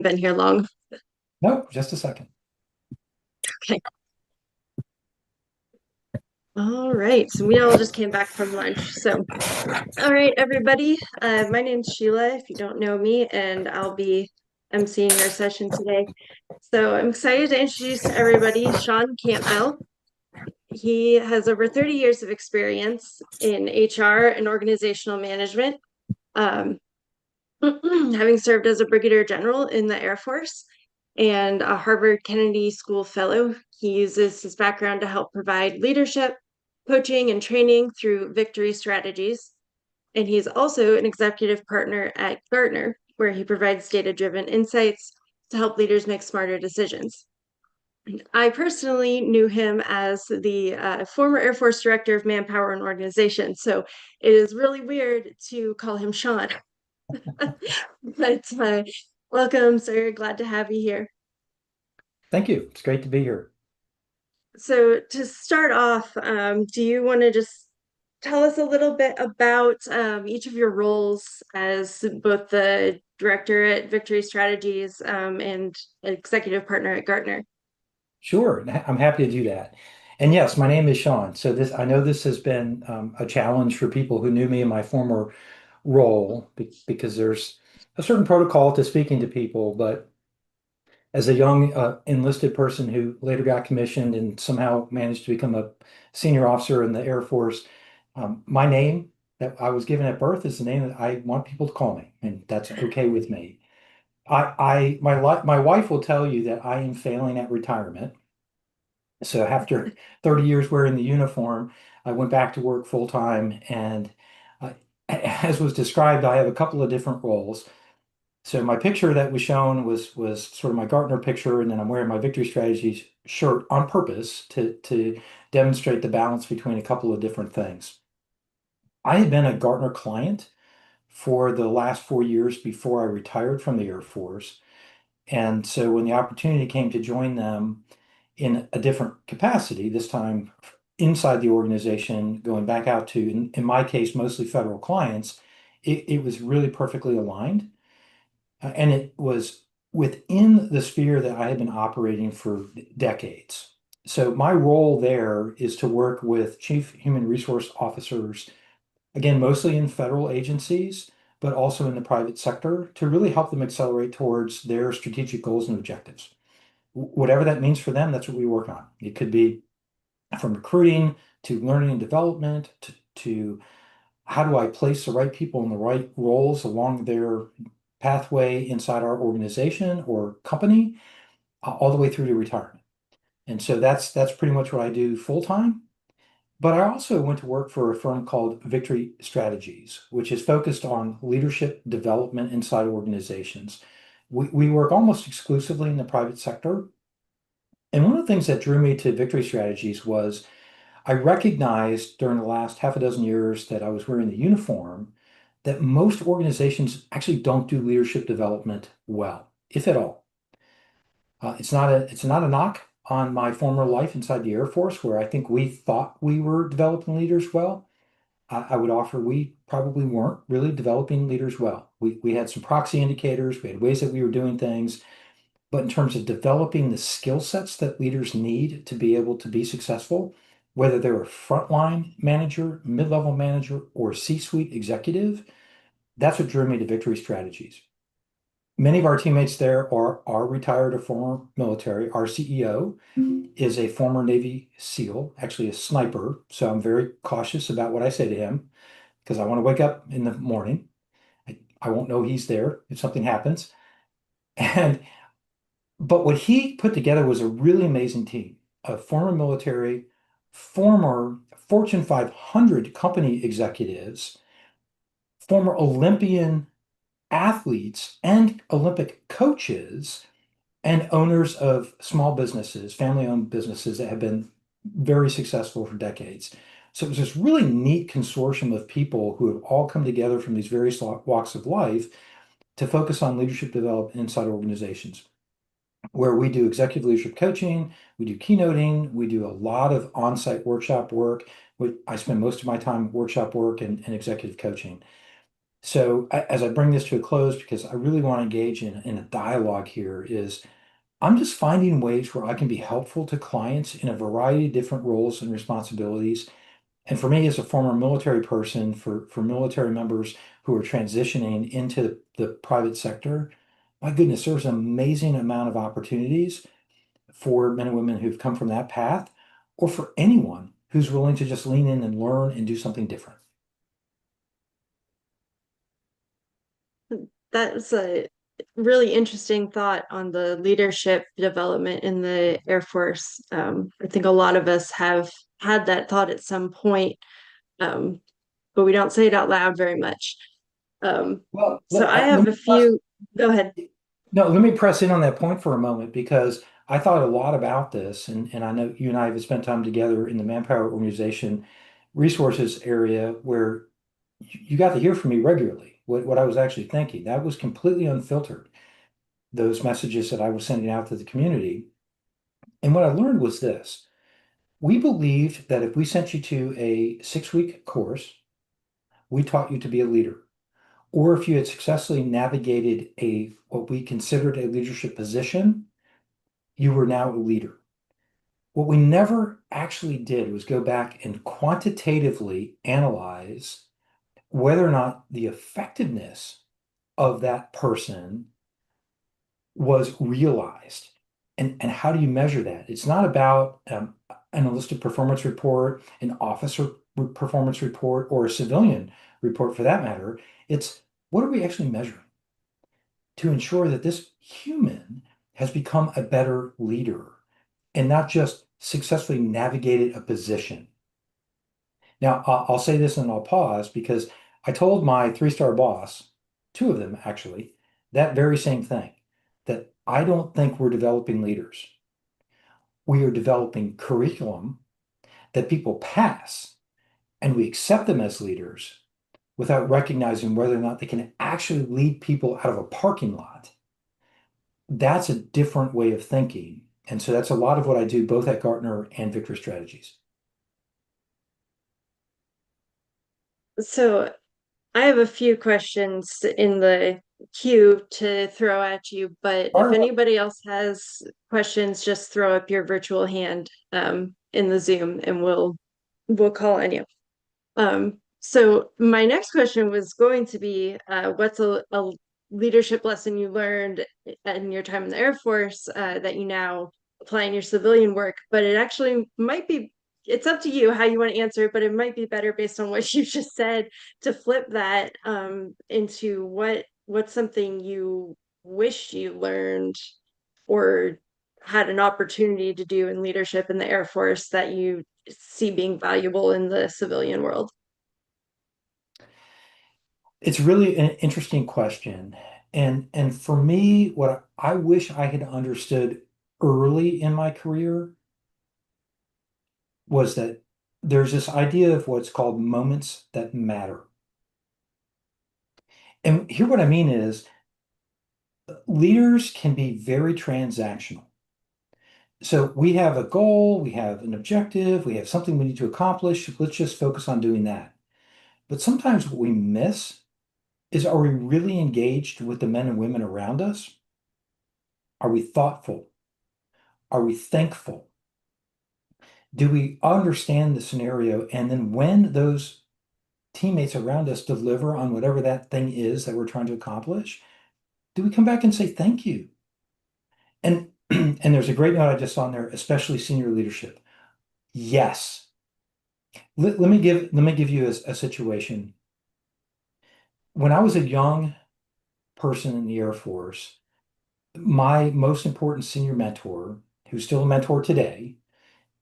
Been here long. Nope, just a second. Okay. All right. So we all just came back from lunch. So, all right, everybody. My name's Sheila, if you don't know me, and I'll be emceeing our session today. So I'm excited to introduce everybody, Sean Campbell. He has over 30 years of experience in HR and organizational management, um, having served as a Brigadier General in the Air Force and a Harvard Kennedy School Fellow. He uses his background to help provide leadership, coaching, and training through victory strategies. And he's also an executive partner at Gartner, where he provides data driven insights to help leaders make smarter decisions. I personally knew him as the former Air Force Director of Manpower and Organization. So it is really weird to call him Sean. But welcome, sir. Glad to have you here. Thank you. It's great to be here. So to start off, do you want to just tell us a little bit about each of your roles as both the director at Victory Strategies and executive partner at Gartner? Sure, I'm happy to do that. And yes, my name is Sean. So I know this has been a challenge for people who knew me in my former role because there's a certain protocol to speaking to people. But as a young enlisted person who later got commissioned and somehow managed to become a senior officer in the Air Force, my name that I was given at birth is the name that I want people to call me, and that's okay with me. My wife will tell you that I am failing at retirement. So after 30 years wearing the uniform, I went back to work full time. And as was described, I have a couple of different roles. So my picture that was shown was sort of my Gartner picture, and then I'm wearing my Victory Strategies shirt on purpose to demonstrate the balance between a couple of different things. I had been a Gartner client for the last 4 years before I retired from the Air Force. And so when the opportunity came to join them in a different capacity, this time inside the organization, going back out to, in my case, mostly federal clients, it was really perfectly aligned. And it was within the sphere that I had been operating for decades. So my role there is to work with chief human resource officers, again, mostly in federal agencies, but also in the private sector, to really help them accelerate towards their strategic goals and objectives. Whatever that means for them, that's what we work on. It could be from recruiting to learning and development to how do I place the right people in the right roles along their pathway inside our organization or company, all the way through to retirement. And so that's pretty much what I do full time. But I also went to work for a firm called Victory Strategies, which is focused on leadership development inside organizations. We work almost exclusively in the private sector. And one of the things that drew me to Victory Strategies was I recognized during the last half a dozen years that I was wearing the uniform that most organizations actually don't do leadership development well, if at all. It's not a knock on my former life inside the Air Force, where I think we thought we were developing leaders well. I would offer we probably weren't really developing leaders well. We had some proxy indicators, we had ways that we were doing things, but in terms of developing the skill sets that leaders need to be able to be successful, whether they're a frontline manager, mid-level manager, or C-suite executive, that's what drew me to Victory Strategies. Many of our teammates there are retired or former military. Our CEO is a former Navy SEAL, actually a sniper. So I'm very cautious about what I say to him because I want to wake up in the morning. I won't know he's there if something happens. And but what he put together was a really amazing team of former military, former Fortune 500 company executives, former Olympian athletes and Olympic coaches, and owners of small businesses, family-owned businesses that have been very successful for decades. So it was this really neat consortium of people who have all come together from these various walks of life to focus on leadership development inside organizations, where we do executive leadership coaching, we do keynoting, we do a lot of on-site workshop work. I spend most of my time workshop work and executive coaching. So as I bring this to a close, because I really want to engage in a dialogue here, is I'm just finding ways where I can be helpful to clients in a variety of different roles and responsibilities. And for me, as a former military person, for military members who are transitioning into the private sector, my goodness, there's an amazing amount of opportunities for men and women who've come from that path, or for anyone who's willing to just lean in and learn and do something different. That's a really interesting thought on the leadership development in the Air Force. I think a lot of us have had that thought at some point, um, but we don't say it out loud very much. Um, Well, so I let have me a few. Go ahead. no, let me press in on that point for a moment because I thought a lot about this, and I know you and I have spent time together in the manpower organization resources area where you got to hear from me regularly what I was actually thinking. That was completely unfiltered, those messages that I was sending out to the community. And what I learned was this. We believed that if we sent you to a 6-week course, we taught you to be a leader. Or if you had successfully navigated a what we considered a leadership position, you were now a leader. What we never actually did was go back and quantitatively analyze whether or not the effectiveness of that person was realized. And how do you measure that? It's not about an enlisted performance report, an officer performance report, or a civilian report for that matter. It's what are we actually measuring to ensure that this human has become a better leader and not just successfully navigated a position. Now, I'll say this and I'll pause because I told my 3-star boss, two of them actually, that very same thing, that I don't think we're developing leaders. We are developing curriculum that people pass and we accept them as leaders without recognizing whether or not they can actually lead people out of a parking lot. That's a different way of thinking. And so that's a lot of what I do both at Gartner and Victory Strategies. So I have a few questions in the queue to throw at you, but if Fire away. anybody else has questions, just throw up your virtual hand in the Zoom and we'll call on you. So my next question was going to be, what's a leadership lesson you learned in your time in the Air Force that you now apply in your civilian work? But it actually might be, it's up to you how you want to answer it, but it might be better based on what you just said to flip that into what's something you wish you learned or had an opportunity to do in leadership in the Air Force that you see being valuable in the civilian world. It's really an interesting question. And for me, what I wish I had understood early in my career was that there's this idea of what's called moments that matter. And here what I mean is leaders can be very transactional. So we have a goal, we have an objective, we have something we need to accomplish. Let's just focus on doing that. But sometimes what we miss is are we really engaged with the men and women around us? Are we thoughtful? Are we thankful? Do we understand the scenario? And then when those teammates around us deliver on whatever that thing is that we're trying to accomplish, do we come back and say thank you? And and there's a great note I just saw in there, especially senior leadership. Yes. Let me give you a situation. When I was a young person in the Air Force, my most important senior mentor, who's still a mentor today,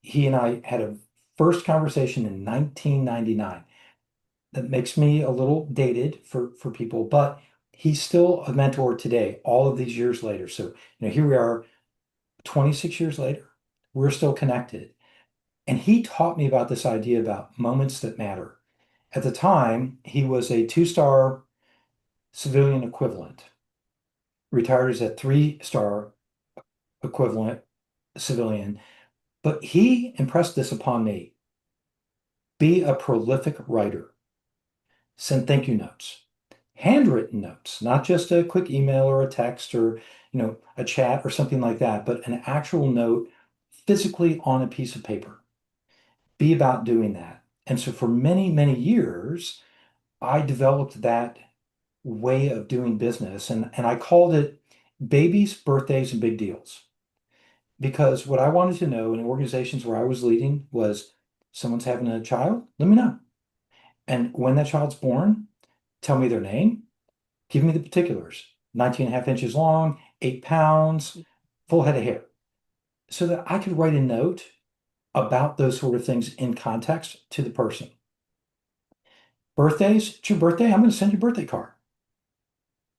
he and I had a first conversation in 1999. That makes me a little dated for people, but he's still a mentor today, all of these years later. So, here we are, 26 years later, we're still connected. And he taught me about this idea about moments that matter. At the time, he was a 2-star civilian equivalent, retired as a 3-star equivalent civilian. But he impressed this upon me. Be a prolific writer. Send thank you notes. handwritten notes, not just a quick email or a text or, a chat or something like that, but an actual note physically on a piece of paper. Be about doing that. And so for many, many years, I developed that way of doing business, and I called it babies, birthdays, and big deals. Because what I wanted to know in organizations where I was leading was someone's having a child, let me know. And when that child's born, tell me their name, give me the particulars. 19 and a half inches long, 8 pounds, full head of hair. So that I could write a note about those sort of things in context to the person. Birthdays, it's your birthday, I'm going to send you a birthday card.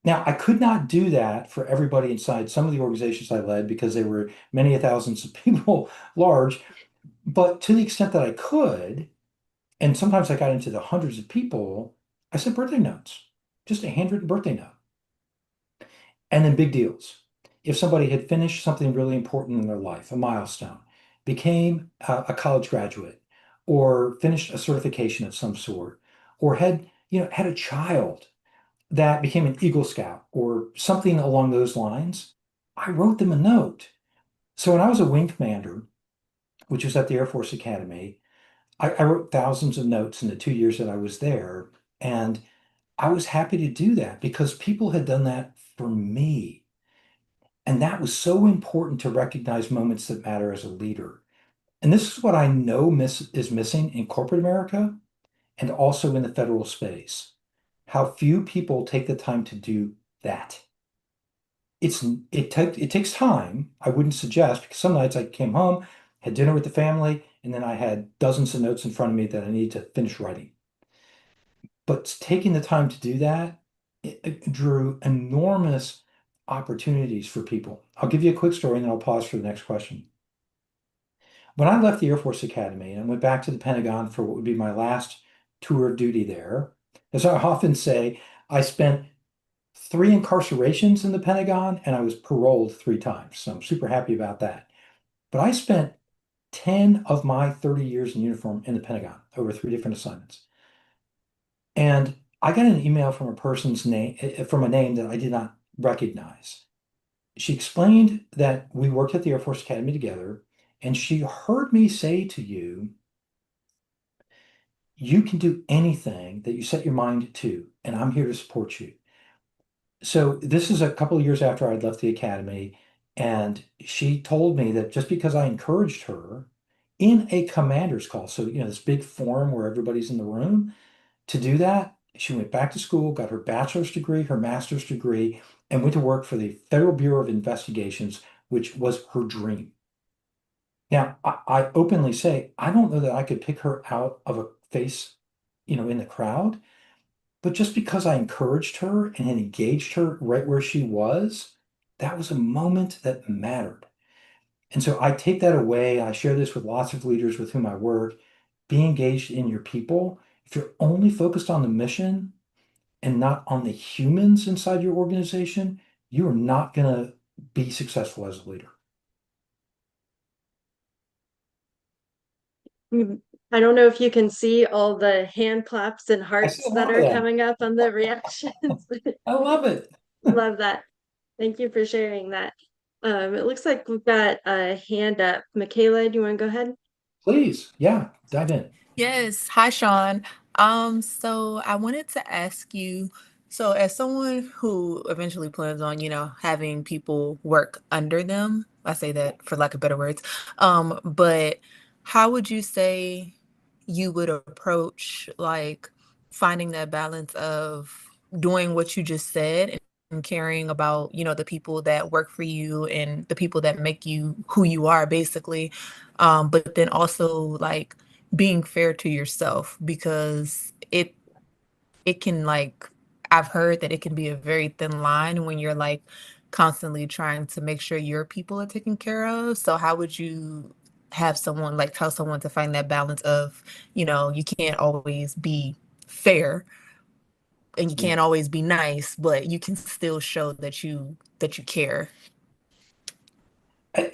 Now, I could not do that for everybody inside some of the organizations I led because they were many thousands of people large. But to the extent that I could, and sometimes I got into the hundreds of people, I sent birthday notes, just a handwritten birthday note. And then big deals. If somebody had finished something really important in their life, a milestone, became a college graduate, or finished a certification of some sort, or had a child that became an Eagle Scout or something along those lines, I wrote them a note. So when I was a wing commander, which was at the Air Force Academy, I wrote thousands of notes in the 2 years that I was there. And I was happy to do that because people had done that for me. And that was so important to recognize moments that matter as a leader. And this is what I know is missing in corporate America and also in the federal space. How few people take the time to do that. It takes time. I wouldn't suggest because some nights I came home, had dinner with the family, and then I had dozens of notes in front of me that I need to finish writing. But taking the time to do that, it drew enormous opportunities for people. I'll give you a quick story and then I'll pause for the next question. When I left the Air Force Academy and went back to the Pentagon for what would be my last tour of duty there, as I often say, I spent 3 incarcerations in the Pentagon and I was paroled 3 times. So I'm super happy about that. But I spent 10 of my 30 years in uniform in the Pentagon over 3 different assignments. And I got an email from a person's name, from a name that I did not recognize. She explained that we worked at the Air Force Academy together, and she heard me say to you, you can do anything that you set your mind to, and I'm here to support you. So this is a couple of years after I'd left the academy, and she told me that just because I encouraged her in a commander's call, so this big forum where everybody's in the room, to do that, she went back to school, got her bachelor's degree, her master's degree, and went to work for the Federal Bureau of Investigations, which was her dream. Now, I openly say, I don't know that I could pick her out of a face, in the crowd, but just because I encouraged her and had engaged her right where she was, that was a moment that mattered. And so I take that away. I share this with lots of leaders with whom I work. Be engaged in your people. If you're only focused on the mission and not on the humans inside your organization, you are not going to be successful as a leader. I don't know if you can see all the hand claps and I hearts see a that lot of are that. coming up on the reactions. I love it. Love that. Thank you for sharing that. It looks like we've got a hand up. Michaela, do you want to go ahead? Please, yeah, dive in. Yes. Hi, Sean. So I wanted to ask you, so as someone who eventually plans on, having people work under them, I say that for lack of better words, but how would you say you would approach like finding that balance of doing what you just said and caring about, the people that work for you and the people that make you who you are, basically, but then also like being fair to yourself because it can like I've heard that it can be a very thin line when you're like constantly trying to make sure your people are taken care of. So how would you have someone like tell someone to find that balance of, you can't always be fair and you Yeah. can't always be nice, but you can still show that you care.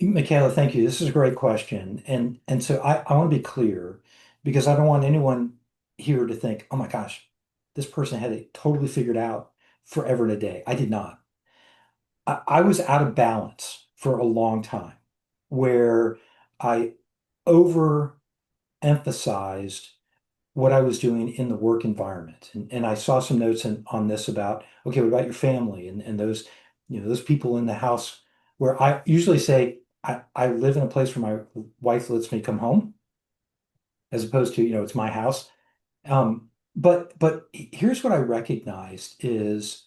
Michaela, thank you. This is a great question. And so I want to be clear because I don't want anyone here to think, oh my gosh, this person had it totally figured out. forever and a day. I did not. I was out of balance for a long time where I overemphasized what I was doing in the work environment. And I saw some notes on this about, okay, what about your family and those, those people in the house where I usually say, I live in a place where my wife lets me come home as opposed to, it's my house. But here's what I recognized is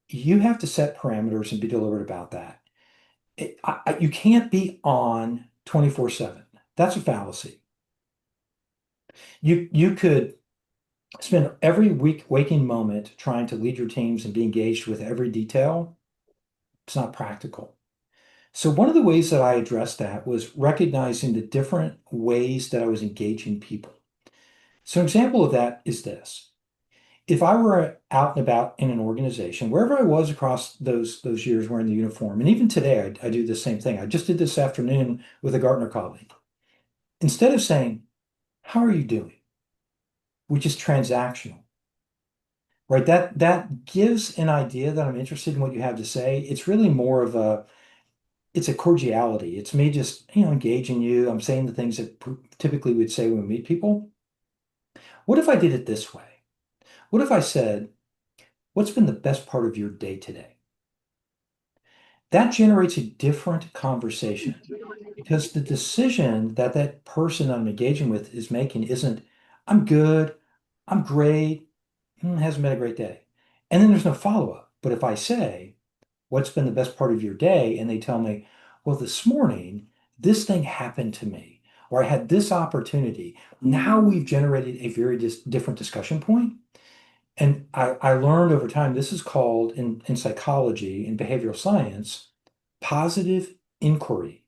you have to set parameters and be deliberate about that. You can't be on 24/7. That's a fallacy. You could spend every week waking moment trying to lead your teams and be engaged with every detail. It's not practical. So one of the ways that I addressed that was recognizing the different ways that I was engaging people. So an example of that is this. If I were out and about in an organization, wherever I was across those years wearing the uniform, and even today I do the same thing. I just did this afternoon with a Gartner colleague. Instead of saying, "How are you doing?" which is transactional, right? That gives an idea that I'm interested in what you have to say. It's really more of it's a cordiality. It's me just, engaging you. I'm saying the things that typically we'd say when we meet people. What if I did it this way? What if I said, "What's been the best part of your day today?" That generates a different conversation because the decision that that person I'm engaging with is making isn't, "I'm good, I'm great, hasn't been a great day." And then there's no follow-up. But if I say, "What's been the best part of your day?" and they tell me, "Well, this morning, this thing happened to me, or I had this opportunity." Now we've generated a very different discussion point. And I learned over time, this is called in psychology and behavioral science, positive inquiry,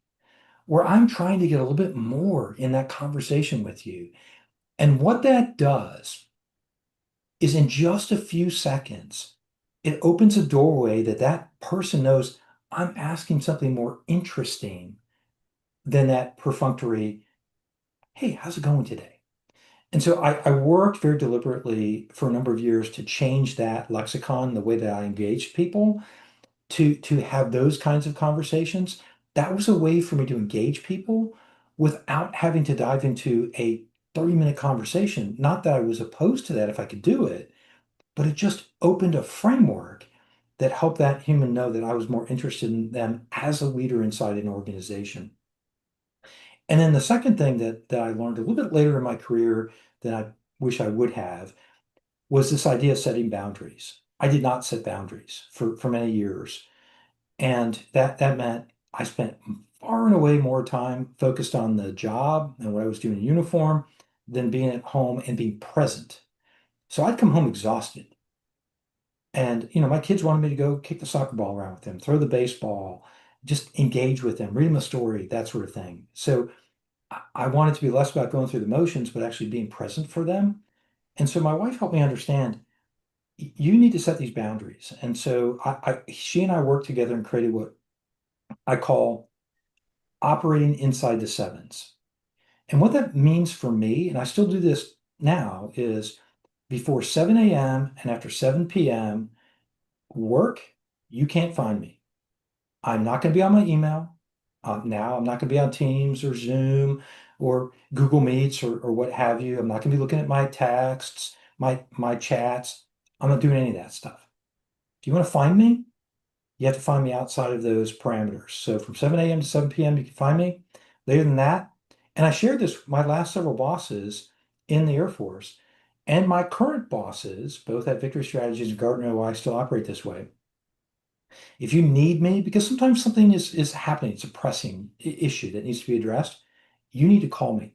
where I'm trying to get a little bit more in that conversation with you. And what that does is in just a few seconds, it opens a doorway that that person knows I'm asking something more interesting than that perfunctory, "Hey, how's it going today?" And so I worked very deliberately for a number of years to change that lexicon, the way that I engaged people, to have those kinds of conversations. That was a way for me to engage people without having to dive into a 30-minute conversation. Not that I was opposed to that if I could do it, but it just opened a framework that helped that human know that I was more interested in them as a leader inside an organization. And then the second thing that I learned a little bit later in my career that I wish I would have was this idea of setting boundaries. I did not set boundaries for many years. And that meant I spent far and away more time focused on the job and what I was doing in uniform than being at home and being present. So I'd come home exhausted. And, my kids wanted me to go kick the soccer ball around with them, throw the baseball, just engage with them, read them a story, that sort of thing. So I wanted to be less about going through the motions, but actually being present for them. And so my wife helped me understand you need to set these boundaries. And so she and I worked together and created what I call operating inside the sevens. And what that means for me, and I still do this now, is before 7 a.m. and after 7 p.m., work, you can't find me. I'm not going to be on my email. Now I'm not going to be on Teams or Zoom or Google Meets or what have you. I'm not going to be looking at my texts, my chats. I'm not doing any of that stuff. If you want to find me, you have to find me outside of those parameters. So from 7 a.m. to 7 p.m., you can find me. Later than that, and I shared this with my last several bosses in the Air Force and my current bosses, both at Victory Strategies and Gartner, why I still operate this way. If you need me, because sometimes something is happening, it's a pressing issue that needs to be addressed, you need to call me.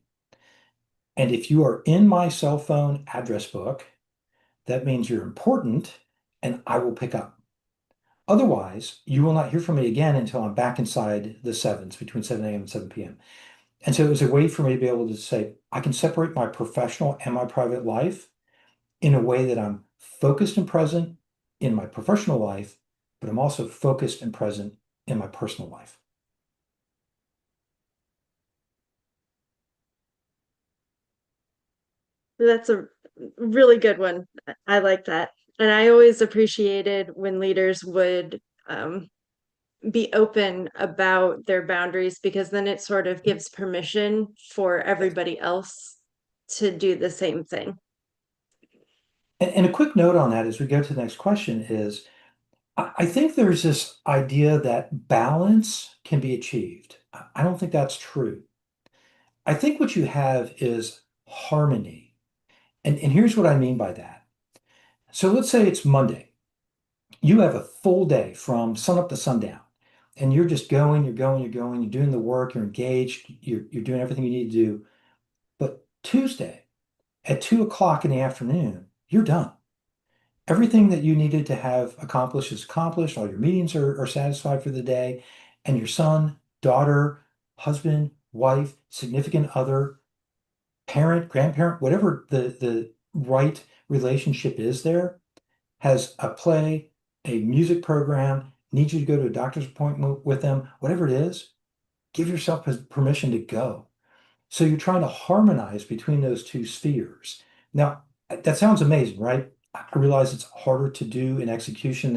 And if you are in my cell phone address book, that means you're important and I will pick up. Otherwise, you will not hear from me again until I'm back inside the sevens between 7 a.m. and 7 p.m. And so it was a way for me to be able to say, I can separate my professional and my private life in a way that I'm focused and present in my professional life, but I'm also focused and present in my personal life. That's a really good one. I like that. And I always appreciated when leaders would be open about their boundaries because then it sort of gives permission for everybody else to do the same thing. And a quick note on that as we go to the next question is, I think there's this idea that balance can be achieved. I don't think that's true. I think what you have is harmony. And here's what I mean by that. So let's say it's Monday. You have a full day from sunup to sundown, and you're just going, you're doing the work, you're engaged, you're doing everything you need to do. But Tuesday at 2 o'clock in the afternoon, you're done. Everything that you needed to have accomplished is accomplished. All your meetings are satisfied for the day, and your son, daughter, husband, wife, significant other, parent, grandparent, whatever the right relationship is there, has a play, a music program, needs you to go to a doctor's appointment with them, whatever it is, give yourself permission to go. So you're trying to harmonize between those two spheres. Now, that sounds amazing, right? I realize it's harder to do in execution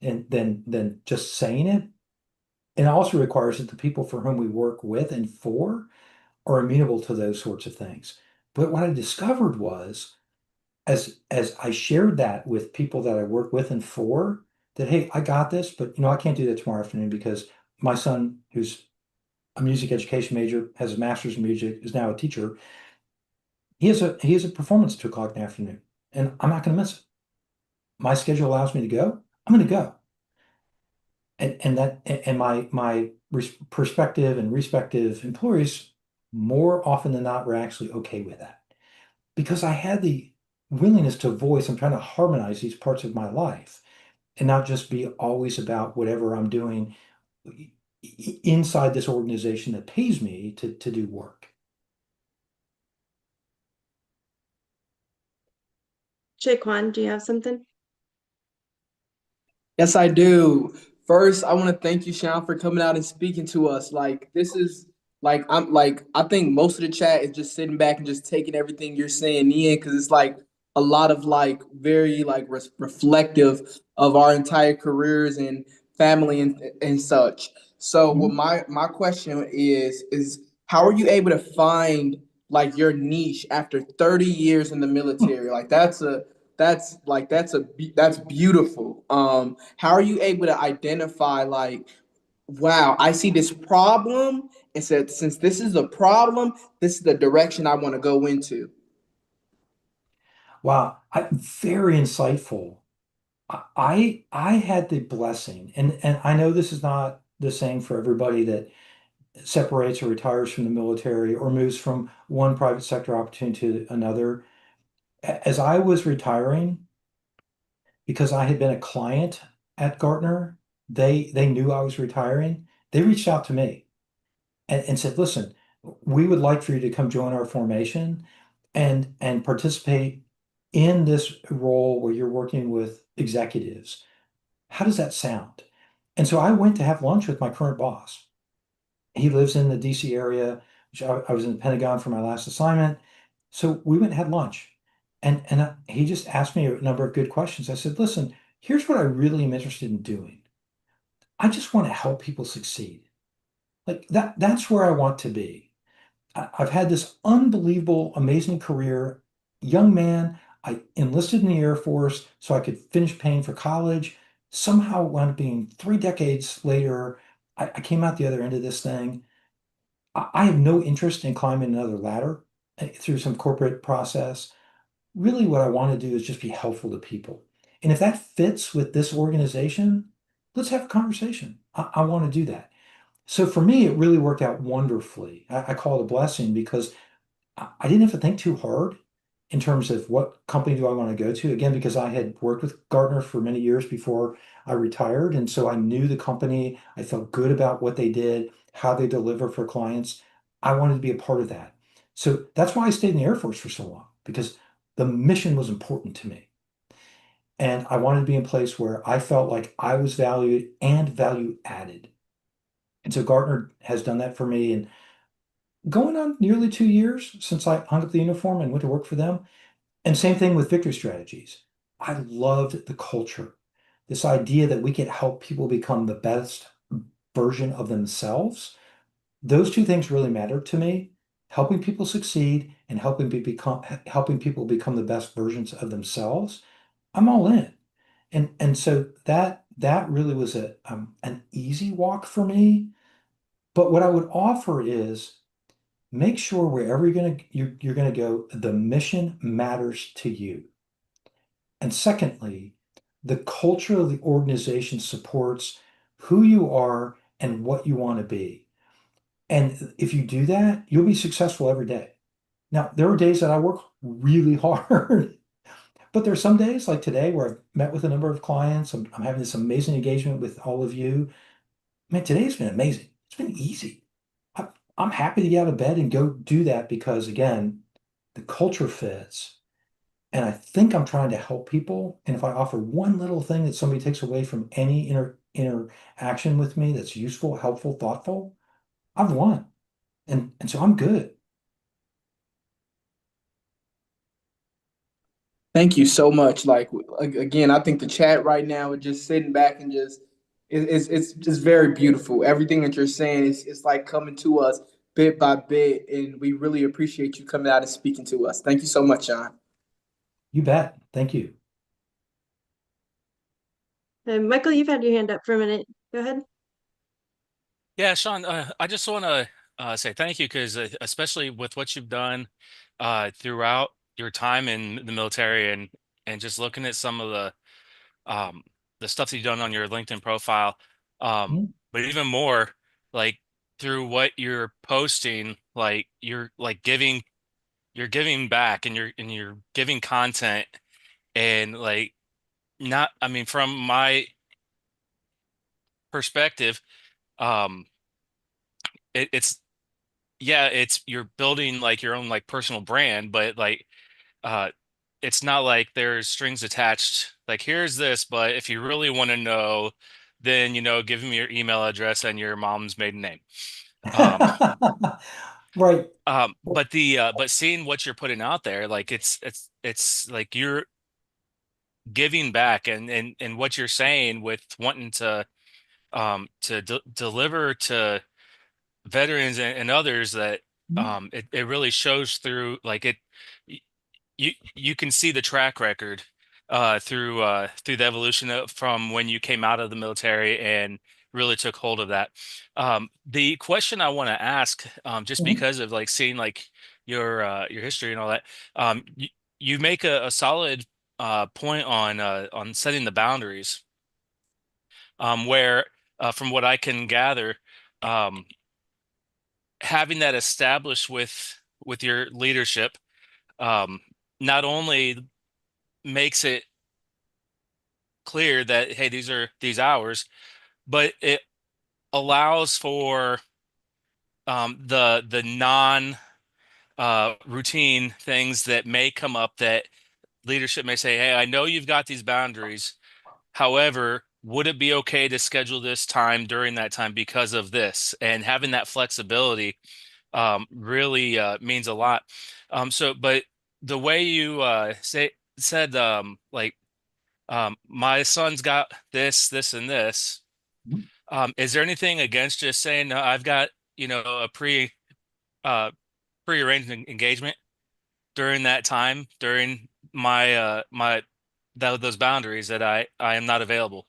than just saying it. And it also requires that the people for whom we work with and for are amenable to those sorts of things. But what I discovered was, as I shared that with people that I work with and for, that hey, I got this, but I can't do that tomorrow afternoon because my son, who's a music education major, has a master's in music, is now a teacher. He has a performance at 2 o'clock in the afternoon, and I'm not going to miss it. My schedule allows me to go. I'm going to go, and my perspective and respective employees more often than not were actually okay with that because I had the willingness to voice. I'm trying to harmonize these parts of my life and not just be always about whatever I'm doing inside this organization that pays me to do work. Shaquan, do you have something? Yes, I do. First, I want to thank you, Sean, for coming out and speaking to us. Like, this is I think most of the chat is just sitting back and just taking everything you're saying in because it's like a lot of like very like reflective of our entire careers and family and such. So, what Mhm. my question is how are you able to find like your niche after 30 years in the military? Like, that's beautiful. How are you able to identify like, wow, I see this problem and said, since this is a problem, this is the direction I want to go into. Wow, very insightful. I had the blessing, and I know this is not the same for everybody that separates or retires from the military or moves from one private sector opportunity to another. As I was retiring, because I had been a client at Gartner, they knew I was retiring. They reached out to me and said, "Listen, we would like for you to come join our formation and participate in this role where you're working with executives. How does that sound?" And so I went to have lunch with my current boss. He lives in the DC area, which I was in the Pentagon for my last assignment. So we went and had lunch. And he just asked me a number of good questions. I said, "Listen, here's what I really am interested in doing. I just want to help people succeed. Like that's where I want to be. I've had this unbelievable, amazing career. Young man, I enlisted in the Air Force so I could finish paying for college. Somehow it wound up being 3 decades later. I came out the other end of this thing. I have no interest in climbing another ladder through some corporate process. Really, what I want to do is just be helpful to people. And if that fits with this organization, let's have a conversation. I want to do that. So for me, it really worked out wonderfully. I call it a blessing because I didn't have to think too hard in terms of what company do I want to go to. Again, because I had worked with Gartner for many years before I retired. And so I knew the company. I felt good about what they did, how they deliver for clients. I wanted to be a part of that. So that's why I stayed in the Air Force for so long, because the mission was important to me. And I wanted to be in a place where I felt like I was valued and value added. And so Gartner has done that for me. And going on nearly 2 years since I hung up the uniform and went to work for them. And same thing with Victory Strategies. I loved the culture. This idea that we could help people become the best version of themselves. Those two things really matter to me. Helping people succeed and helping people become the best versions of themselves. I'm all in. And so that really was an easy walk for me. But what I would offer is make sure wherever you're gonna go, the mission matters to you. And secondly, the culture of the organization supports who you are and what you want to be. And if you do that, you'll be successful every day. Now, there are days that I work really hard, but there are some days like today where I've met with a number of clients. I'm having this amazing engagement with all of you. Man, today's been amazing. It's been easy. I, I'm happy to get out of bed and go do that because, again, the culture fits. And I think I'm trying to help people. And if I offer one little thing that somebody takes away from any interaction with me that's useful, helpful, thoughtful, I've won. And so I'm good. Thank you so much. Like again, I think the chat right now is just sitting back and just it's just very beautiful. Everything that you're saying is it's like coming to us bit by bit, and we really appreciate you coming out and speaking to us. Thank you so much, Sean. You bet. Thank you. Michael, you've had your hand up for a minute. Go ahead. Yeah, Sean, I just want to say thank you because especially with what you've done throughout your time in the military and just looking at some of um, the stuff that you've done on your LinkedIn profile, Mhm. but even more like through what you're posting, like you're giving back and you're giving content and like not, I mean, from my perspective, um, it's yeah, it's you're building like your own like personal brand, but like uh it's not like there's strings attached. Like here's this, but if you really want to know, then give me your email address and your mom's maiden name. Um Right. but seeing what you're putting out there, like it's like you're giving back and what you're saying with wanting to deliver to veterans and others that it really shows through like it y- you can see the track record through the evolution from when you came out of the military and really took hold of that. The question I want to ask, just Mhm. because of like seeing like your history and all that, you make a solid point on setting the boundaries, where from what I can gather, um, having that established with your leadership, um, not only makes it clear that hey, these are these hours, but it allows for the non routine things that may come up that leadership may say, hey, I know you've got these boundaries. However, would it be okay to schedule this time during that time because of this? And having that flexibility really means a lot. But the way you said, like, my son's got this, this, and this. Is there anything against just saying I've got, a uh, prearranged engagement during that time, during those boundaries that I am not available?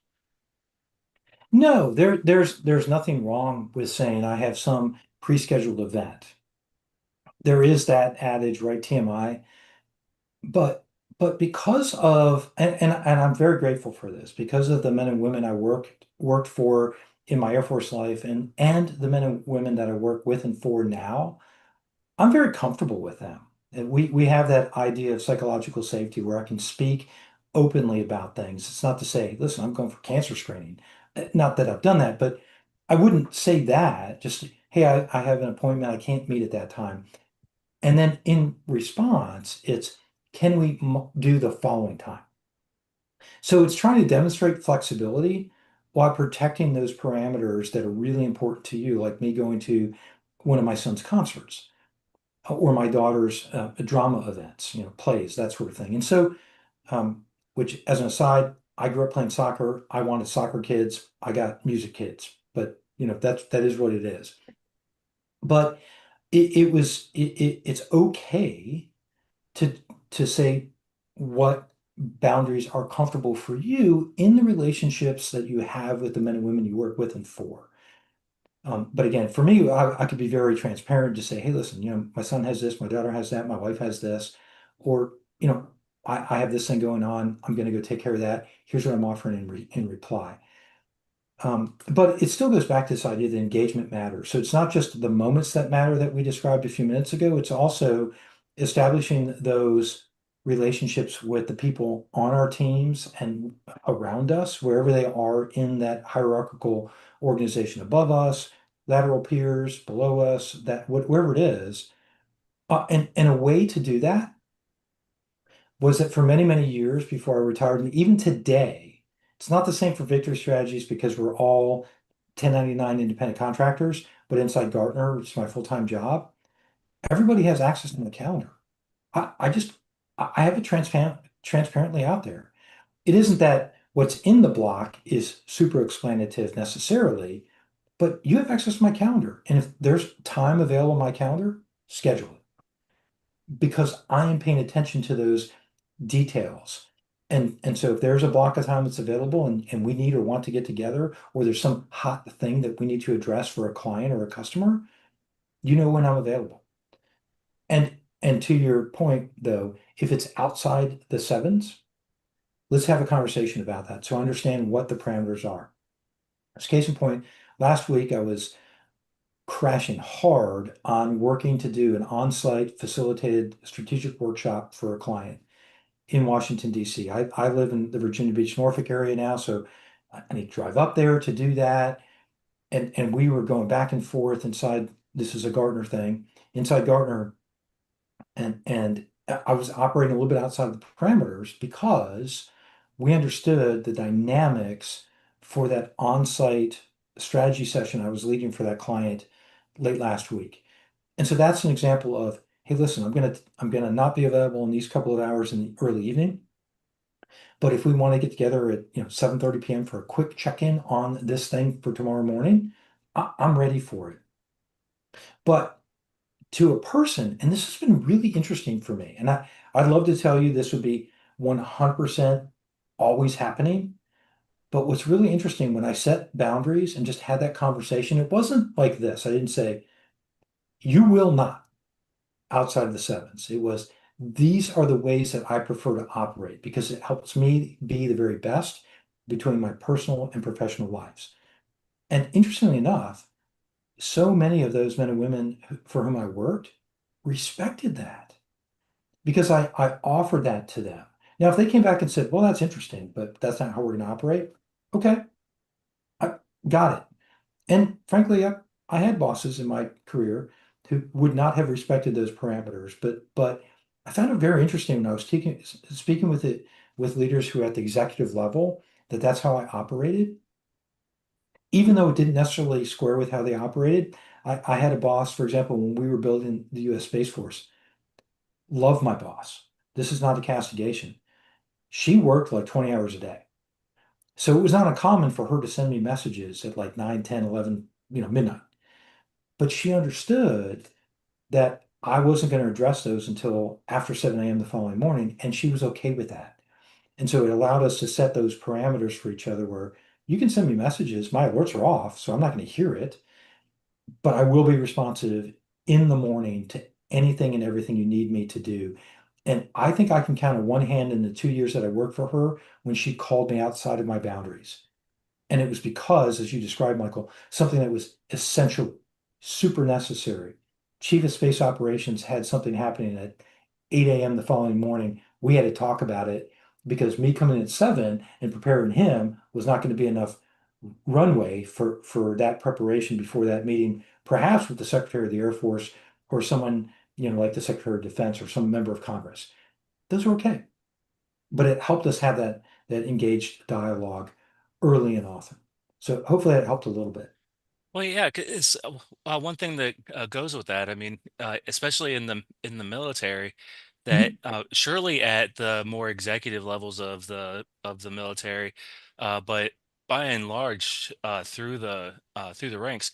No, there's nothing wrong with saying I have some pre-scheduled event. There is that adage, right? TMI. But because of and I'm very grateful for this because of the men and women I worked for in my Air Force life and the men and women that I work with and for now, I'm very comfortable with them. And we have that idea of psychological safety where I can speak openly about things. It's not to say, listen, I'm going for cancer screening. Not that I've done that, but I wouldn't say that. Just, hey, I have an appointment. I can't meet at that time. And then in response, it's can we do the following time? So it's trying to demonstrate flexibility while protecting those parameters that are really important to you, like me going to one of my son's concerts or my daughter's drama events, plays, that sort of thing. And so which as an aside, I grew up playing soccer. I wanted soccer kids. I got music kids, but that is what it is. But it's okay to say what boundaries are comfortable for you in the relationships that you have with the men and women you work with and for. But again, for me, I could be very transparent to say, hey, listen, my son has this, my daughter has that, my wife has this, or, I have this thing going on. I'm going to go take care of that. Here's what I'm offering in reply. But it still goes back to this idea that engagement matters. So it's not just the moments that matter that we described a few minutes ago. It's also establishing those relationships with the people on our teams and around us, wherever they are in that hierarchical organization above us, lateral peers, below us, wherever it is. And a way to do that was that for many, many years before I retired, and even today, it's not the same for Victory Strategies because we're all 1099 independent contractors, but inside Gartner, which is my full-time job, everybody has access to my calendar. I have it transparently out there. It isn't that what's in the block is super explanative necessarily, but you have access to my calendar. And if there's time available on my calendar, schedule it because I am paying attention to those details. And so if there's a block of time that's available and we need or want to get together, or there's some hot thing that we need to address for a client or a customer, when I'm available. And to your point, though, if it's outside the sevens, let's have a conversation about that. So I understand what the parameters are. As case in point, last week I was crashing hard on working to do an on-site facilitated strategic workshop for a client in Washington, D.C. I live in the Virginia Beach, Norfolk area now, so I need to drive up there to do that. And we were going back and forth inside, this is a Gartner thing, inside Gartner, and I was operating a little bit outside of the parameters because we understood the dynamics for that on-site strategy session I was leading for that client late last week. And so that's an example of, hey, listen, I'm gonna not be available in these couple of hours in the early evening. But if we want to get together at 7:30 p.m. for a quick check-in on this thing for tomorrow morning, I'm ready for it. But to a person, and this has been really interesting for me, and I'd love to tell you this would be 100% always happening. But what's really interesting when I set boundaries and just had that conversation, it wasn't like this. I didn't say, you will not outside of the sevens. It was, these are the ways that I prefer to operate because it helps me be the very best between my personal and professional lives. And interestingly enough, so many of those men and women for whom I worked respected that because I offered that to them. Now, if they came back and said, well, that's interesting, but that's not how we're going to operate. Okay, I got it. And frankly, I had bosses in my career who would not have respected those parameters, but I found it very interesting when I was speaking with leaders who are at the executive level that that's how I operated, even though it didn't necessarily square with how they operated. I had a boss, for example, when we were building the U.S. Space Force, loved my boss. This is not a castigation. She worked like 20 hours a day. So it was not uncommon for her to send me messages at like 9, 10, 11, midnight. But she understood that I wasn't going to address those until after 7 a.m. the following morning, and she was okay with that. And so it allowed us to set those parameters for each other where you can send me messages, my alerts are off, so I'm not going to hear it, but I will be responsive in the morning to anything and everything you need me to do. And I think I can count on one hand in the 2 years that I worked for her when she called me outside of my boundaries. And it was because, as you described, Michael, something that was essential, super necessary. Chief of Space Operations had something happening at 8 a.m. the following morning. We had to talk about it because me coming in at 7 and preparing him was not going to be enough runway for that preparation before that meeting, perhaps with the Secretary of the Air Force or someone, like the Secretary of Defense or some member of Congress. Those are okay. But it helped us have that engaged dialogue early and often. So hopefully that helped a little bit. Well, yeah, it's one thing that goes with that. I mean, especially in the military, that surely at the more executive levels of the military, but by and large through the ranks,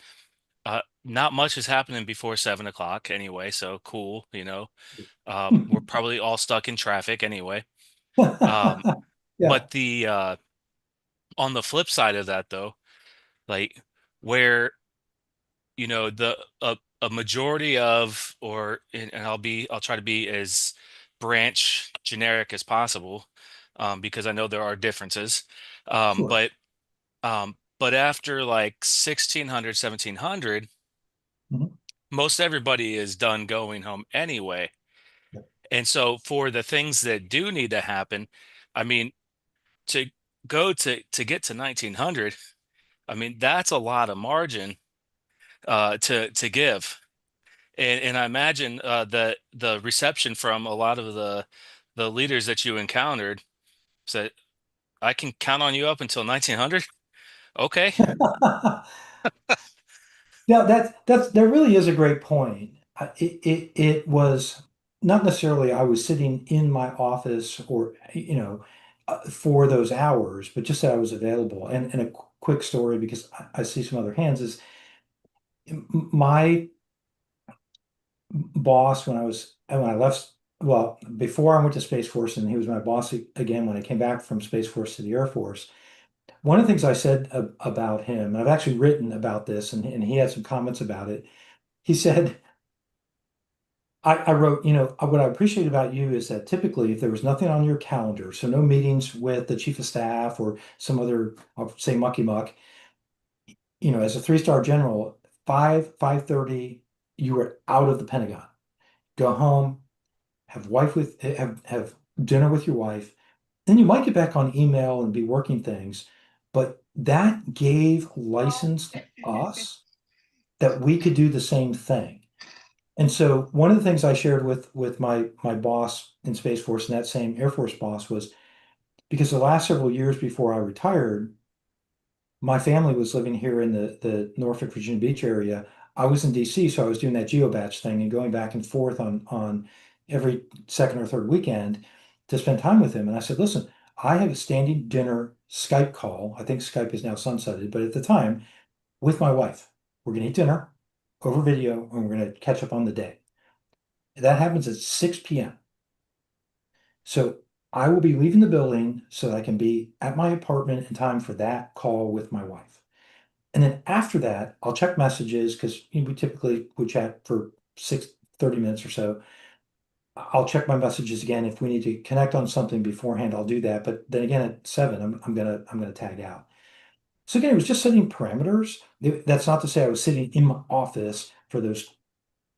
not much is happening before 7 o'clock anyway. So cool, you know. We're probably all stuck in traffic anyway. Um, Yeah, but the on the flip side of that though, like where the a majority of and I'll try to be as branch generic as possible, because I know there are differences, um, sure. but but after like 1600, 1700, Mhm. most everybody is done going home anyway. Yeah. And so for the things that do need to happen, I mean, to to get to 1900, I mean, that's a lot of margin to give. And I imagine the reception from a lot of the leaders that you encountered said, "I can count on you up until 1900." Okay. Yeah, that really is a great point. It was not necessarily I was sitting in my office or for those hours, but just that I was available. And a quick story because I see some other hands is my boss when I left. Well, before I went to Space Force, and he was my boss again when I came back from Space Force to the Air Force. One of the things I said about him, and I've actually written about this, and he had some comments about it. He said, I wrote, what I appreciate about you is that typically if there was nothing on your calendar, so no meetings with the chief of staff or some other, I'll say mucky muck, as a three-star general, 5:30, you were out of the Pentagon. Go home, have dinner with your wife. Then you might get back on email and be working things, but that gave license to us that we could do the same thing. And so one of the things I shared with my boss in Space Force and that same Air Force boss was because the last several years before I retired, my family was living here in the Norfolk, Virginia Beach area. I was in DC, so I was doing that geobatch thing and going back and forth on every second or third weekend to spend time with him. And I said, listen, I have a standing dinner Skype call. I think Skype is now sunsetted, but at the time, with my wife. We're going to eat dinner over video and we're going to catch up on the day. That happens at 6 p.m. So I will be leaving the building so that I can be at my apartment in time for that call with my wife. And then after that, I'll check messages because we typically would chat for 30 minutes or so. I'll check my messages again. If we need to connect on something beforehand, I'll do that. But then again at 7, I'm gonna tag out. So again, it was just setting parameters. That's not to say I was sitting in my office for those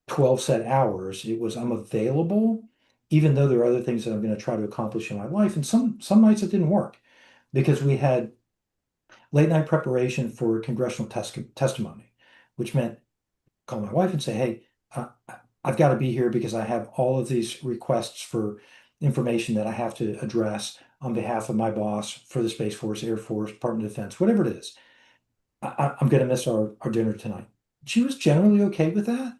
12 set hours. It was I'm available, even though there are other things that I'm going to try to accomplish in my life. And some nights it didn't work because we had late night preparation for congressional testimony, which meant call my wife and say, hey, I've got to be here because I have all of these requests for information that I have to address on behalf of my boss for the Space Force, Air Force, Department of Defense, whatever it is. I'm going to miss our dinner tonight. She was generally okay with that,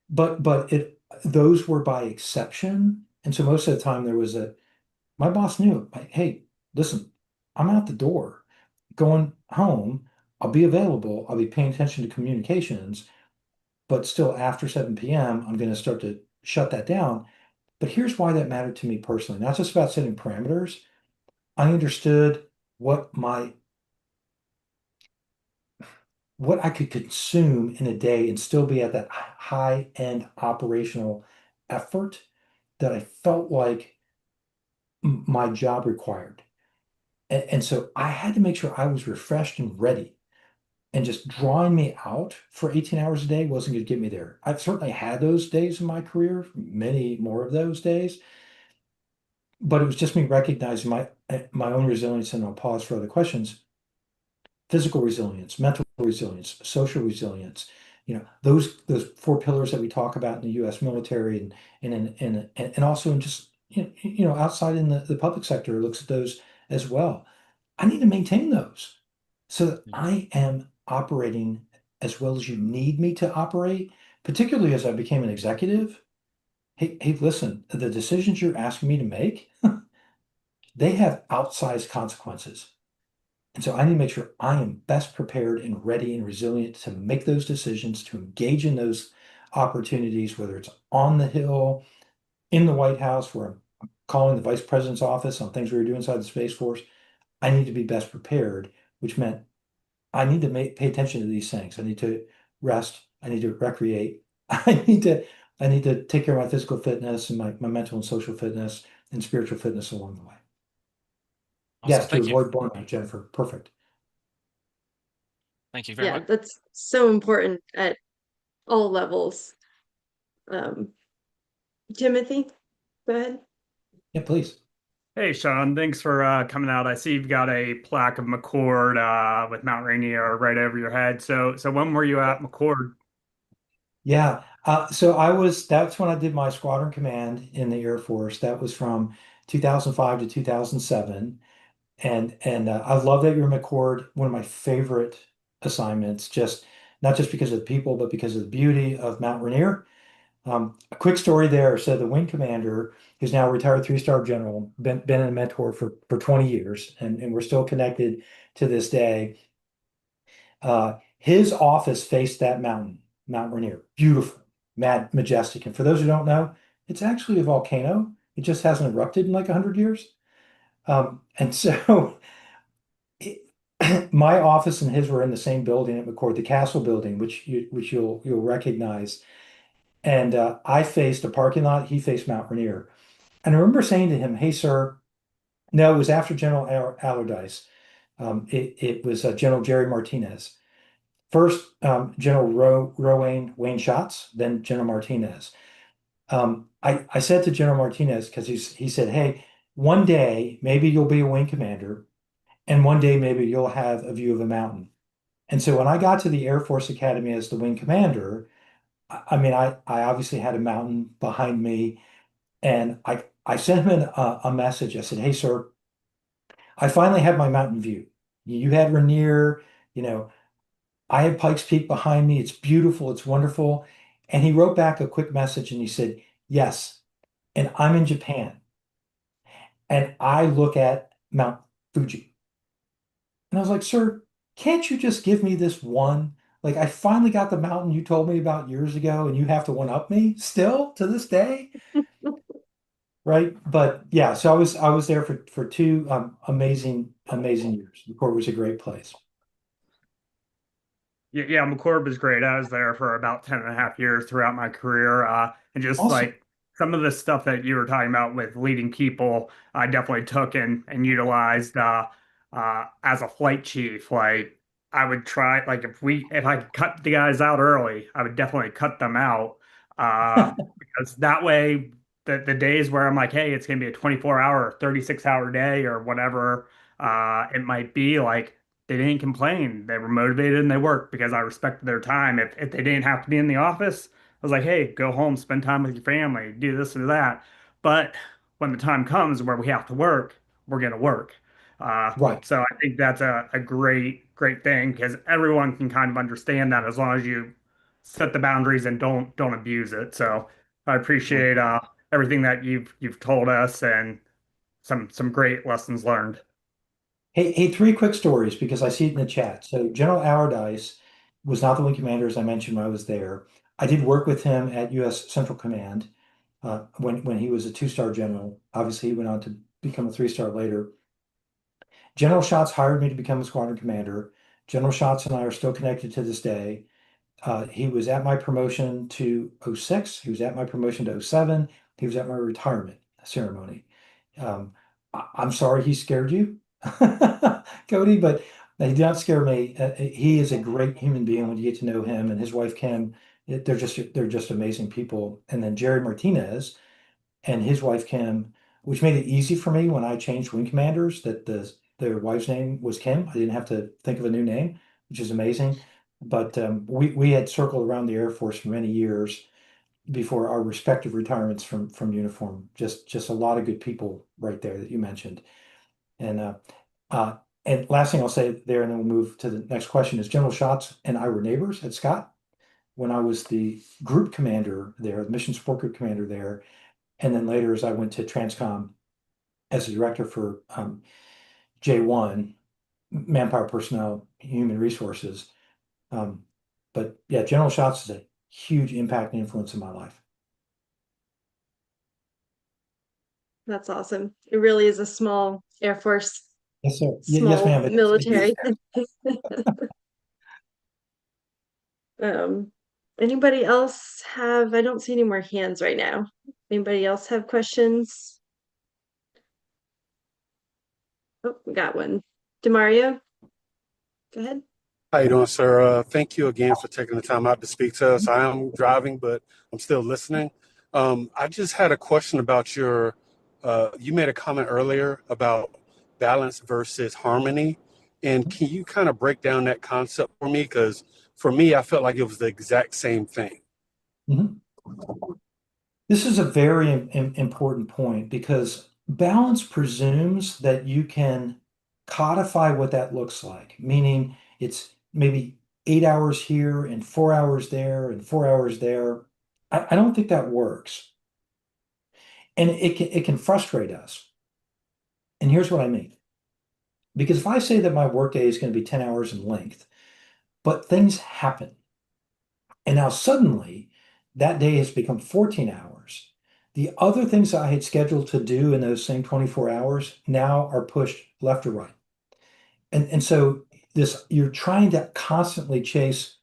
but those were by exception. And so most of the time there was my boss knew, like, hey, listen, I'm out the door going home. I'll be available. I'll be paying attention to communications, but still after 7 p.m., I'm going to start to shut that down. But here's why that mattered to me personally, not just about setting parameters. I understood what I could consume in a day and still be at that high end operational effort that I felt like my job required. And so I had to make sure I was refreshed and ready. And just drawing me out for 18 hours a day wasn't going to get me there. I've certainly had those days in my career, many more of those days, but it was just me recognizing my own resilience, and I'll pause for other questions. Physical resilience, mental resilience, social resilience, those four pillars that we talk about in the U.S. military and also in just outside in the public sector looks at those as well. I need to maintain those so that I am operating as well as you need me to operate, particularly as I became an executive. hey, listen, the decisions you're asking me to make, they have outsized consequences. And so I need to make sure I am best prepared and ready and resilient to make those decisions, to engage in those opportunities, whether it's on the Hill, in the White House, where I'm calling the vice president's office on things we were doing inside the Space Force. I need to be best prepared, which meant I need to pay attention to these things. I need to rest. I need to recreate. I need to take care of my physical fitness and my mental and social fitness and spiritual fitness along the way. Awesome. Yes, to Thank you. avoid burnout, Jennifer. Perfect. Thank you very Yeah, much. that's so important at all levels. Um, Timothy, go ahead. Yeah, please. Hey, Sean, thanks for coming out. I see you've got a plaque of McCord with Mount Rainier right over your head. So when were you at McCord? Yeah. So that's when I did my squadron command in the Air Force. That was from 2005 to 2007. And I love that you're McCord, one of my favorite assignments, just not just because of the people, but because of the beauty of Mount Rainier. A quick story there. So the wing commander, who's now a retired three-star general, been a mentor for 20 years, and we're still connected to this day. His office faced that mountain, Mount Rainier. Beautiful, majestic. And for those who don't know, it's actually a volcano. It just hasn't erupted in like 100 years. And so it, my office and his were in the same building at McCord, the Castle building, which you'll recognize. And I faced a parking lot. He faced Mount Rainier. And I remember saying to him, "Hey, sir," no, it was after General Allardyce. It was General Jerry Martinez. First, General Wayne Schatz, then General Martinez. I said to General Martinez, because he said, "Hey, one day maybe you'll be a wing commander, and one day maybe you'll have a view of a mountain." And so when I got to the Air Force Academy as the wing commander, I mean, I obviously had a mountain behind me, and I sent him a message. I said, "Hey, sir, I finally had my mountain view. You had Rainier, you know, I have Pikes Peak behind me. It's beautiful. It's wonderful." And he wrote back a quick message and he said, "Yes, and I'm in Japan and I look at Mount Fuji." And I was like, "Sir, can't you just give me this one? Like, I finally got the mountain you told me about years ago, and you have to one up me still to this day." Right. But yeah, so I was there for two amazing years. The court was a great place. Yeah, McCord was great. I was there for about 10 and a half years throughout my career. And just Awesome. like some of the stuff that you were talking about with leading people, I definitely took and utilized as a flight chief. Like I would try, like if I could cut the guys out early, I would definitely cut them out. Because that way, the days where I'm like, hey, it's going to be a 24-hour, 36-hour day or whatever it might be, like, they didn't complain. They were motivated and they worked because I respected their time. If they didn't have to be in the office, I was like, hey, go home, spend time with your family, do this or that. But when the time comes where we have to work, we're going to work. Right. So I think that's a great thing because everyone can kind of understand that as long as you set the boundaries and don't abuse it. So I Right. appreciate everything that you've told us and some great lessons learned. Hey, three quick stories because I see it in the chat. So General Allardyce was not the wing commander, as I mentioned when I was there. I did work with him at U.S. Central Command when he was a two-star general. Obviously, he went on to become a three-star later. General Schatz hired me to become a squadron commander. General Schatz and I are still connected to this day. He was at my promotion to '06. He was at my promotion to '07. He was at my retirement ceremony. I'm sorry he scared you, Cody, but he did not scare me. He is a great human being when you get to know him and his wife Kim. They're just amazing people. And then Jerry Martinez and his wife Kim, which made it easy for me when I changed wing commanders that their wife's name was Kim. I didn't have to think of a new name, which is amazing. But we had circled around the Air Force for many years before our respective retirements from uniform. Just a lot of good people right there that you mentioned. And uh, and last thing I'll say there, and then we'll move to the next question is General Schatz and I were neighbors at Scott. when I was the group commander there, the mission support group commander there. And then later, as I went to Transcom as a director for J1, Manpower Personnel, Human Resources. But yeah, General Shots is a huge impact and influence in my life. That's awesome. It really is a small Air Force, Yes, sir. Yes, small ma'am. military. Um, Anybody else have, I don't see any more hands right now. Anybody else have questions? Oh, we got one. Demario, go ahead. How you doing, sir? Thank you again for taking the time out to speak to us. I am driving, but I'm still listening. I just had a question about you made a comment earlier about balance versus harmony. And can you kind of break down that concept for me? Because for me, I felt like it was the exact same thing. Mhm. This is a very important point because balance presumes that you can codify what that looks like, meaning it's maybe 8 hours here and 4 hours there and 4 hours there. I don't think that works. And it can frustrate us. And here's what I mean. Because if I say that my workday is going to be 10 hours in length, but things happen, and now suddenly that day has become 14 hours. The other things I had scheduled to do in those same 24 hours now are pushed left or right. And so this you're trying to constantly chase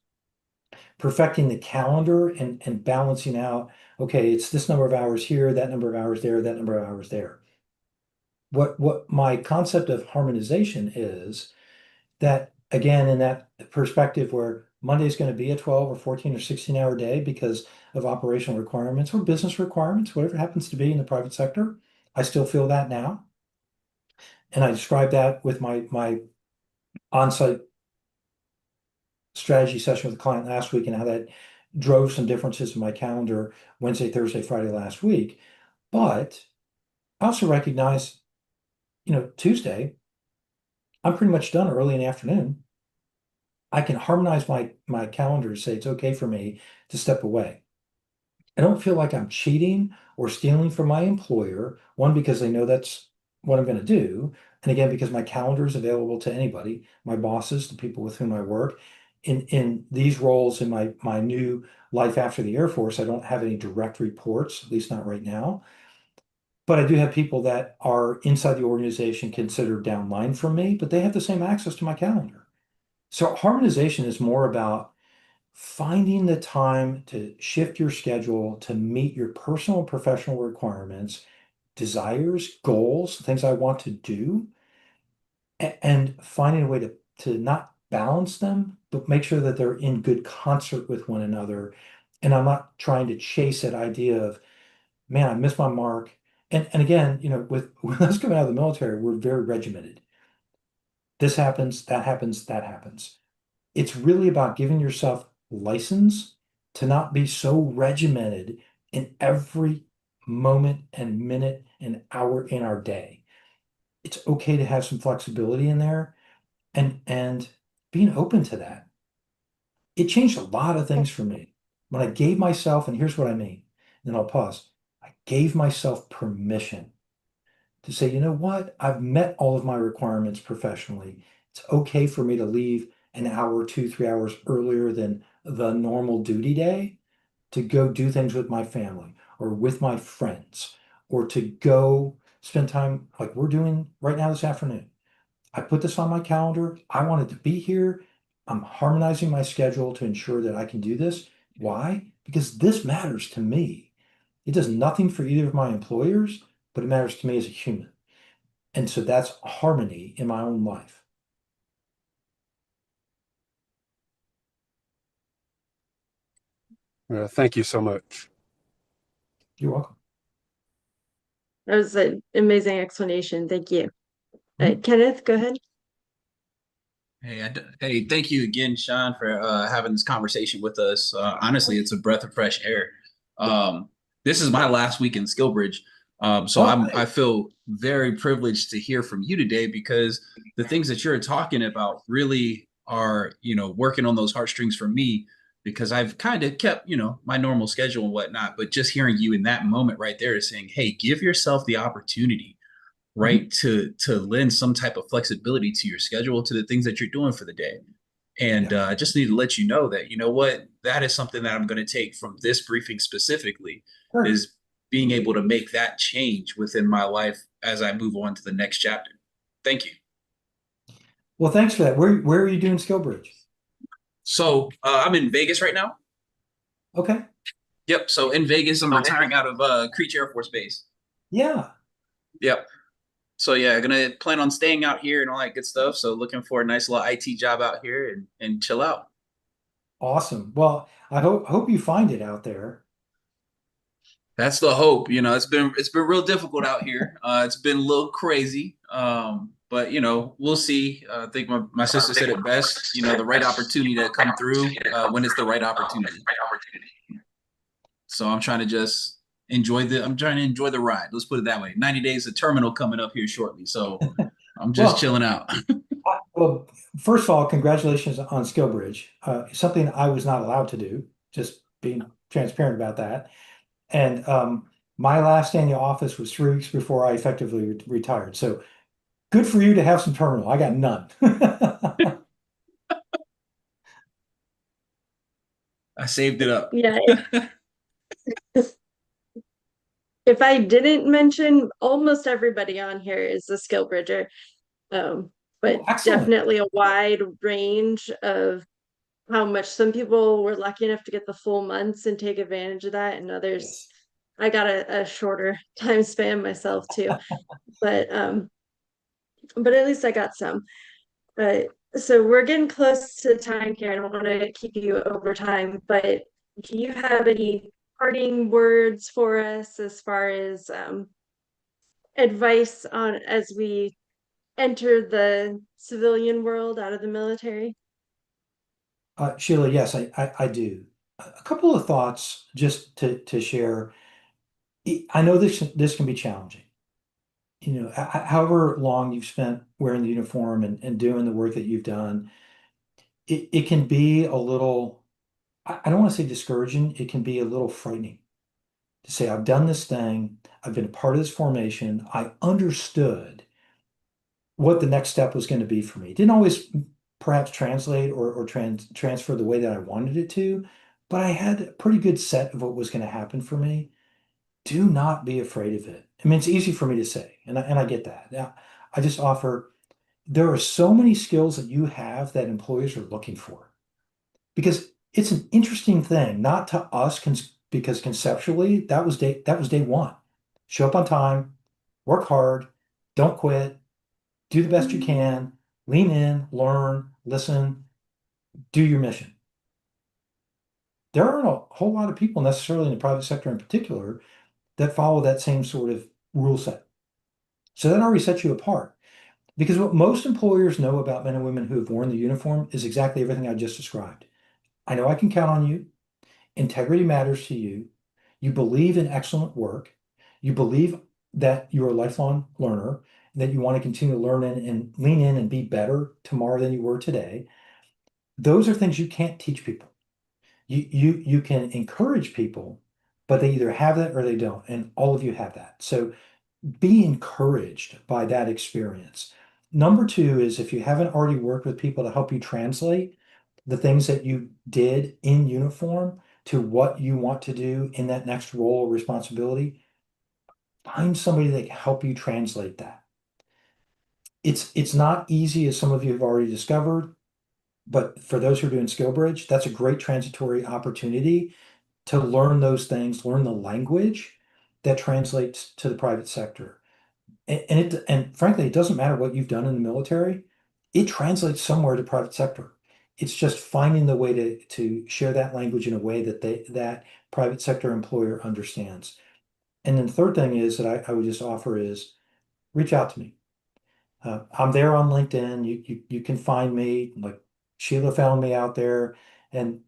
perfecting the calendar and balancing out, okay, it's this number of hours here, that number of hours there, that number of hours there. What my concept of harmonization is that again, in that perspective where Monday is going to be a 12 or 14 or 16-hour day because of operational requirements or business requirements, whatever it happens to be in the private sector, I still feel that now. And I described that with my on-site strategy session with a client last week and how that drove some differences in my calendar Wednesday, Thursday, Friday last week. But I also recognize, Tuesday, I'm pretty much done early in the afternoon. I can harmonize my calendar to say it's okay for me to step away. I don't feel like I'm cheating or stealing from my employer, one, because they know that's what I'm going to do. And again, because my calendar is available to anybody, my bosses, the people with whom I work. In these roles in my new life after the Air Force, I don't have any direct reports, at least not right now. But I do have people that are inside the organization considered downline from me, but they have the same access to my calendar. So harmonization is more about finding the time to shift your schedule to meet your personal and professional requirements, desires, goals, things I want to do, and finding a way to not balance them, but make sure that they're in good concert with one another. And I'm not trying to chase that idea of, man, I missed my mark. And again, with us coming out of the military, we're very regimented. This happens, that happens, that happens. It's really about giving yourself license to not be so regimented in every moment and minute and hour in our day. It's okay to have some flexibility in there and being open to that. It changed a lot of things for me. When I gave myself, and here's what I mean, then I'll pause. I gave myself permission to say, you know what? I've met all of my requirements professionally. It's okay for me to leave an hour, 2, 3 hours earlier than the normal duty day to go do things with my family or with my friends or to go spend time like we're doing right now this afternoon. I put this on my calendar. I wanted to be here. I'm harmonizing my schedule to ensure that I can do this. Why? Because this matters to me. It does nothing for either of my employers, but it matters to me as a human. And so that's harmony in my own life. Thank you so much. You're welcome. That was an amazing explanation. Thank you. Mhm. Kenneth, go ahead. Hey, thank you again, Sean, for having this conversation with us. Honestly, it's a breath of fresh air. This is my last week in Skillbridge, so Oh, I feel very privileged to hear from you today because the things that you're talking about really are, working on those heartstrings for me. because I've kind of kept, my normal schedule and whatnot. But just hearing you in that moment right there is saying, hey, give yourself the opportunity, right, to lend some type of flexibility to your schedule, to the things that you're doing for the day. And I just need to let you know that, what, that is something that I'm going to take from this briefing specifically, Sure. is being able to make that change within my life as I move on to the next chapter. Thank you. Well, thanks for that. Where are you doing SkillBridge? So I'm in Vegas right now. Okay. Yep. So in Vegas, I'm retiring out of Creech Air Force Base. Yeah. Yep. So yeah, gonna plan on staying out here and all that good stuff. So looking for a nice little IT job out here and chill out. Awesome. Well, I hope you find it out there. That's the hope. It's been real difficult out here. It's been a little crazy. But we'll see. I think my sister said it best. The right opportunity to come through when it's the right opportunity. So I'm trying to just enjoy the ride. Let's put it that way. 90 days of terminal coming up here shortly. So I'm just chilling out. Well, first of all, congratulations on SkillBridge. Something I was not allowed to do, just being transparent about that. And my last day in the office was 3 weeks before I effectively retired. So good for you to have some terminal. I got none. I saved it up. Yeah. If I didn't mention, almost everybody on here is a skill bridger. But definitely a wide range of how much some people were lucky enough to get the full months and take advantage of that, and others, Yes. I got a shorter time span myself too. But at least I got some. So we're getting close to time here. I don't want to keep you over time, but do you have any parting words for us as far as advice on as we enter the civilian world out of the military? Sheila, yes, I do. A couple of thoughts just to share. I know this can be challenging. However long you've spent wearing the uniform and doing the work that you've done, it can be a little, I don't want to say discouraging, it can be a little frightening to say, I've done this thing, I've been a part of this formation, I understood what the next step was going to be for me. It didn't always perhaps translate or transfer the way that I wanted it to, but I had a pretty good set of what was going to happen for me. Do not be afraid of it. I mean, it's easy for me to say, and I get that. Now, I just offer, there are so many skills that you have that employers are looking for, because it's an interesting thing, not to us, because conceptually that was day one. Show up on time, work hard, don't quit, do the best you can, lean in, learn, listen, do your mission. There aren't a whole lot of people necessarily in the private sector in particular that follow that same sort of rule set. So that already sets you apart. Because what most employers know about men and women who have worn the uniform is exactly everything I just described. I know I can count on you. Integrity matters to you. You believe in excellent work. You believe that you're a lifelong learner, that you want to continue to learn and lean in and be better tomorrow than you were today. Those are things you can't teach people. You can encourage people, but they either have that or they don't, and all of you have that. So be encouraged by that experience. Number two is, if you haven't already worked with people to help you translate the things that you did in uniform to what you want to do in that next role or responsibility, find somebody that can help you translate that. It's not easy, as some of you have already discovered, but for those who are doing SkillBridge, that's a great transitory opportunity to learn those things, learn the language that translates to the private sector. And frankly, it doesn't matter what you've done in the military, it translates somewhere to private sector. It's just finding the way to share that language in a way that private sector employer understands. And then the third thing is that I would just offer is, reach out to me. I'm there on LinkedIn. You can find me, like Sheila found me out there, and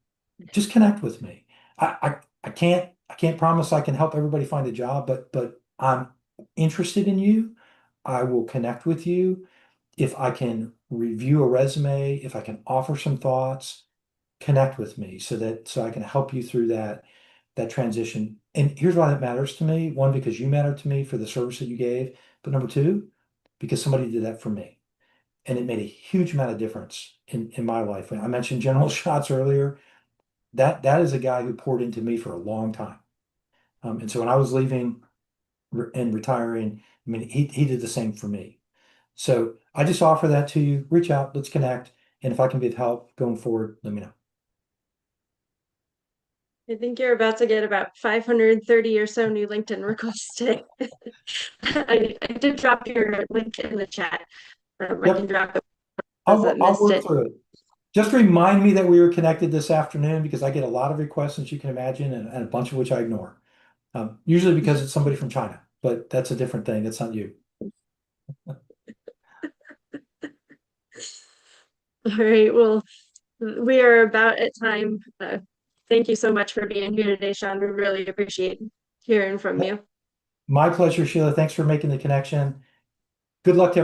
just connect with me. I can't promise I can help everybody find a job, but I'm interested in you. I will connect with you. If I can review a resume, if I can offer some thoughts, connect with me so I can help you through that transition. And here's why that matters to me. One, because you matter to me for the service that you gave, but number two, because somebody did that for me. And it made a huge amount of difference in my life. I mentioned General Schatz earlier. That is a guy who poured into me for a long time. And so when I was leaving and retiring, I mean, he did the same for me. So I just offer that to you. Reach out, let's connect. And if I can be of help going forward, let me know. I think you're about to get about 530 or so new LinkedIn requests today. I did drop your link in the chat. I can drop it as I I'll missed work it. through it. Just remind me that we were connected this afternoon because I get a lot of requests, as you can imagine, and a bunch of which I ignore. Usually because it's somebody from China, but that's a different thing. It's not you. All right. Well, we are about at time. Thank you so much for being here today, Sean. We really appreciate hearing from you. My pleasure, Sheila. Thanks for making the connection. Good luck to everyone.